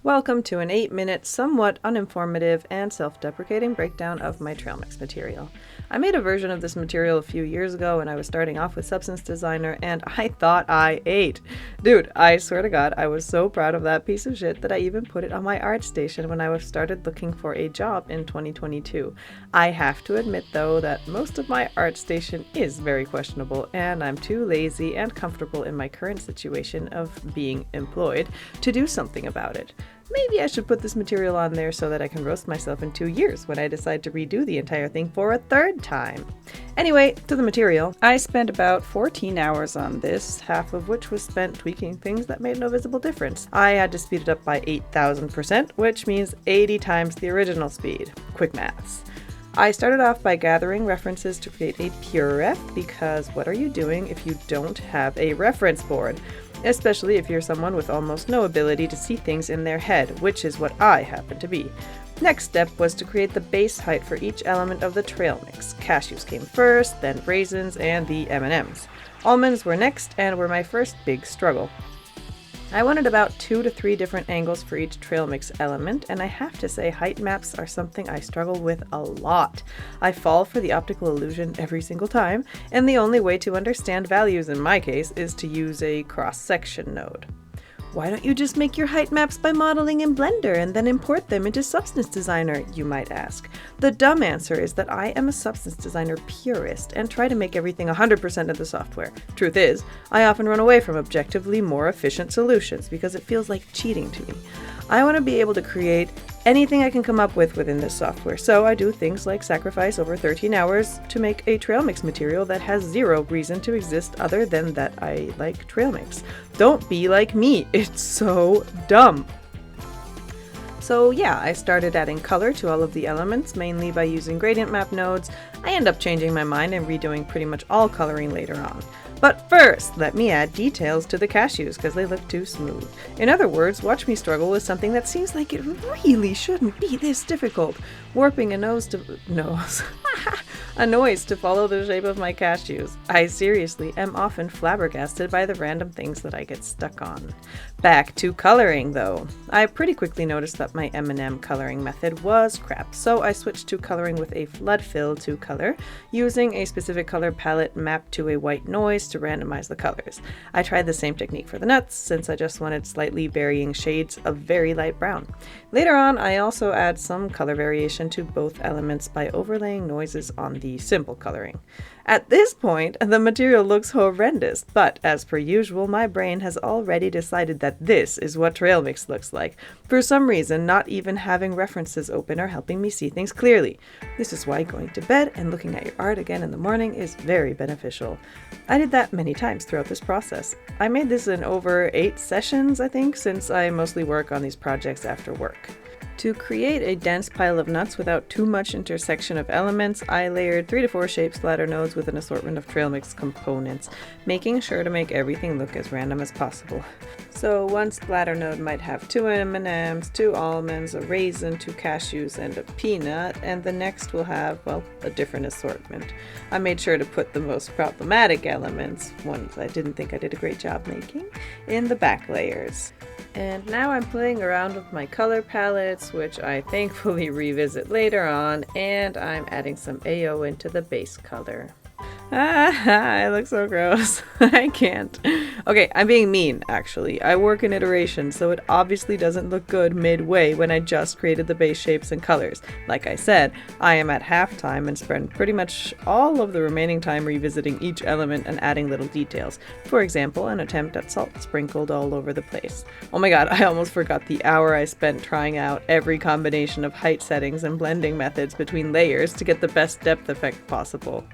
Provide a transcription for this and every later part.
Welcome to an 8-minute, somewhat uninformative and self-deprecating breakdown of my trail mix material. I made a version of this material a few years ago when I was starting off with Substance Designer, and I thought I ate. Dude, I swear to God, I was so proud of that piece of shit that I even put it on my ArtStation when I started looking for a job in 2022. I have to admit though that most of my ArtStation is very questionable, and I'm too lazy and comfortable in my current situation of being employed to do something about it. Maybe I should put this material on there so that I can roast myself in 2 years when I decide to redo the entire thing for a third time. Anyway, to the material. I spent about 14 hours on this, half of which was spent tweaking things that made no visible difference. I had to speed it up by 8,000%, which means 80 times the original speed. Quick maths. I started off by gathering references to create a pure ref, because what are you doing if you don't have a reference board? Especially if you're someone with almost no ability to see things in their head, which is what I happen to be. Next step was to create the base height for each element of the trail mix. Cashews came first, then raisins, and the M&Ms. Almonds were next and were my first big struggle. I wanted about 2 to 3 different angles for each trail mix element, and I have to say height maps are something I struggle with a lot. I fall for the optical illusion every single time, and the only way to understand values in my case is to use a cross-section node. Why don't you just make your height maps by modeling in Blender and then import them into Substance Designer, you might ask. The dumb answer is that I am a Substance Designer purist and try to make everything 100% of the software. Truth is, I often run away from objectively more efficient solutions because it feels like cheating to me. I want to be able to create anything I can come up with within this software, so I do things like sacrifice over 13 hours to make a trail mix material that has zero reason to exist other than that I like trail mix. Don't be like me, it's so dumb. So yeah, I started adding color to all of the elements, mainly by using gradient map nodes. I end up changing my mind and redoing pretty much all coloring later on. But first, let me add details to the cashews because they look too smooth. In other words, watch me struggle with something that seems like it really shouldn't be this difficult. Warping a noise to follow the shape of my cashews. I seriously am often flabbergasted by the random things that I get stuck on. Back to coloring though. I pretty quickly noticed that my M&M coloring method was crap, so I switched to coloring with a flood fill to color, using a specific color palette mapped to a white noise to randomize the colors. I tried the same technique for the nuts, since I just wanted slightly varying shades of very light brown. Later on, I also add some color variation to both elements by overlaying noises on the simple coloring. At this point, the material looks horrendous, but as per usual, my brain has already decided that this is what trail mix looks like. For some reason, not even having references open are helping me see things clearly. This is why going to bed and looking at your art again in the morning is very beneficial. I did that many times throughout this process. I made this in over 8 sessions, I think, since I mostly work on these projects after work. To create a dense pile of nuts without too much intersection of elements, I layered 3 to 4 shape splatter nodes with an assortment of trail mix components, making sure to make everything look as random as possible. So one splatter node might have 2 M&Ms, 2 almonds, a raisin, 2 cashews, and a peanut, and the next will have, well, a different assortment. I made sure to put the most problematic elements, ones I didn't think I did a great job making, in the back layers. And now I'm playing around with my color palettes, which I thankfully revisit later on, and I'm adding some AO into the base color. I look so gross. I can't. Okay, I'm being mean, actually. I work in iterations, so it obviously doesn't look good midway when I just created the base shapes and colors. Like I said, I am at halftime and spend pretty much all of the remaining time revisiting each element and adding little details. For example, an attempt at salt sprinkled all over the place. Oh my god, I almost forgot the hour I spent trying out every combination of height settings and blending methods between layers to get the best depth effect possible.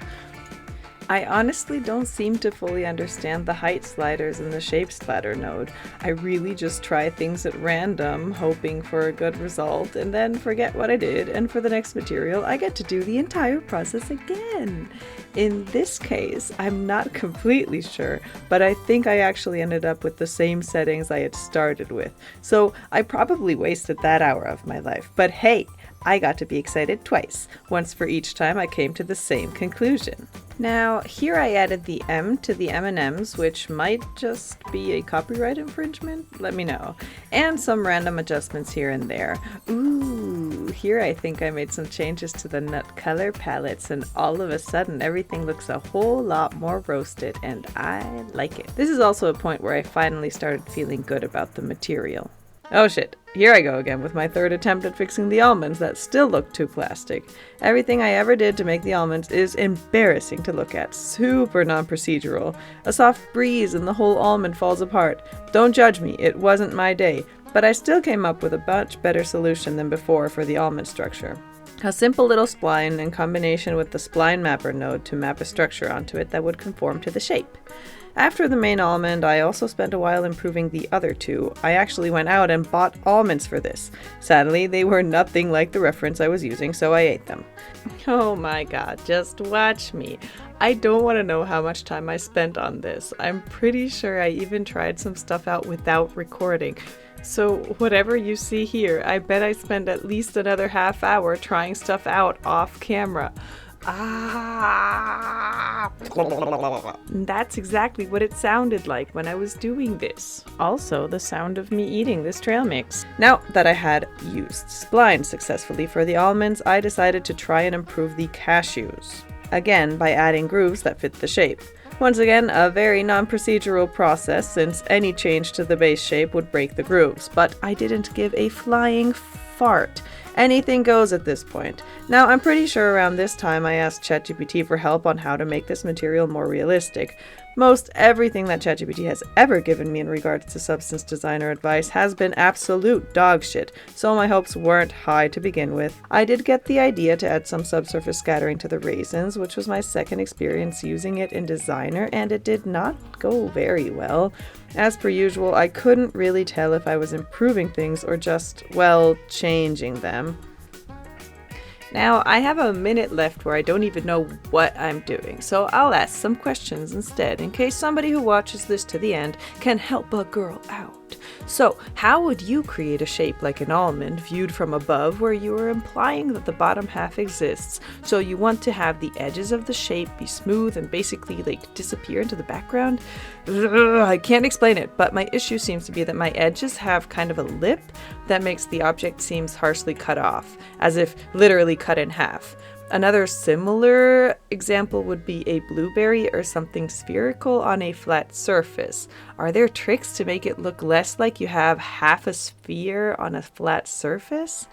I honestly don't seem to fully understand the height sliders in the shape splatter node. I really just try things at random, hoping for a good result, and then forget what I did, and for the next material I get to do the entire process again. In this case, I'm not completely sure, but I think I actually ended up with the same settings I had started with, so I probably wasted that hour of my life. But hey, I got to be excited twice, once for each time I came to the same conclusion. Now, here I added the M to the M&Ms, which might just be a copyright infringement? Let me know. And some random adjustments here and there. Ooh, here I think I made some changes to the nut color palettes, and all of a sudden everything looks a whole lot more roasted, and I like it. This is also a point where I finally started feeling good about the material. Oh shit, here I go again with my third attempt at fixing the almonds that still look too plastic. Everything I ever did to make the almonds is embarrassing to look at, super non-procedural. A soft breeze and the whole almond falls apart. Don't judge me, it wasn't my day, but I still came up with a much better solution than before for the almond structure. A simple little spline in combination with the spline mapper node to map a structure onto it that would conform to the shape. After the main almond, I also spent a while improving the other two. I actually went out and bought almonds for this. Sadly, they were nothing like the reference I was using, so I ate them. Oh my god, just watch me. I don't want to know how much time I spent on this. I'm pretty sure I even tried some stuff out without recording. So whatever you see here, I bet I spent at least another half hour trying stuff out off camera. That's exactly what it sounded like when I was doing this. Also, the sound of me eating this trail mix. Now that I had used spline successfully for the almonds, I decided to try and improve the cashews. Again, by adding grooves that fit the shape. Once again, a very non-procedural process, since any change to the base shape would break the grooves, but I didn't give a flying fart. Anything goes at this point. Now, I'm pretty sure around this time I asked ChatGPT for help on how to make this material more realistic. Most everything that ChatGPT has ever given me in regards to substance design or advice has been absolute dog shit, so my hopes weren't high to begin with. I did get the idea to add some subsurface scattering to the raisins, which was my second experience using it in Designer, and it did not go very well. As per usual, I couldn't really tell if I was improving things or just, well, changing them. Now, I have a minute left where I don't even know what I'm doing, so I'll ask some questions instead, in case somebody who watches this to the end can help a girl out. So, how would you create a shape like an almond viewed from above where you are implying that the bottom half exists? So you want to have the edges of the shape be smooth and basically like disappear into the background? I can't explain it, but my issue seems to be that my edges have kind of a lip that makes the object seems harshly cut off, as if literally cut in half. Another similar example would be a blueberry or something spherical on a flat surface. Are there tricks to make it look less like you have half a sphere on a flat surface?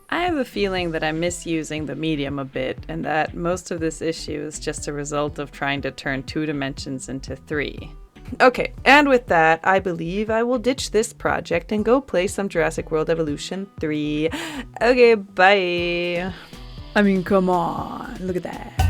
I have a feeling that I'm misusing the medium a bit, and that most of this issue is just a result of trying to turn 2 dimensions into 3. Okay, and with that, I believe I will ditch this project and go play some Jurassic World Evolution 3. Okay, bye! I mean, come on, look at that.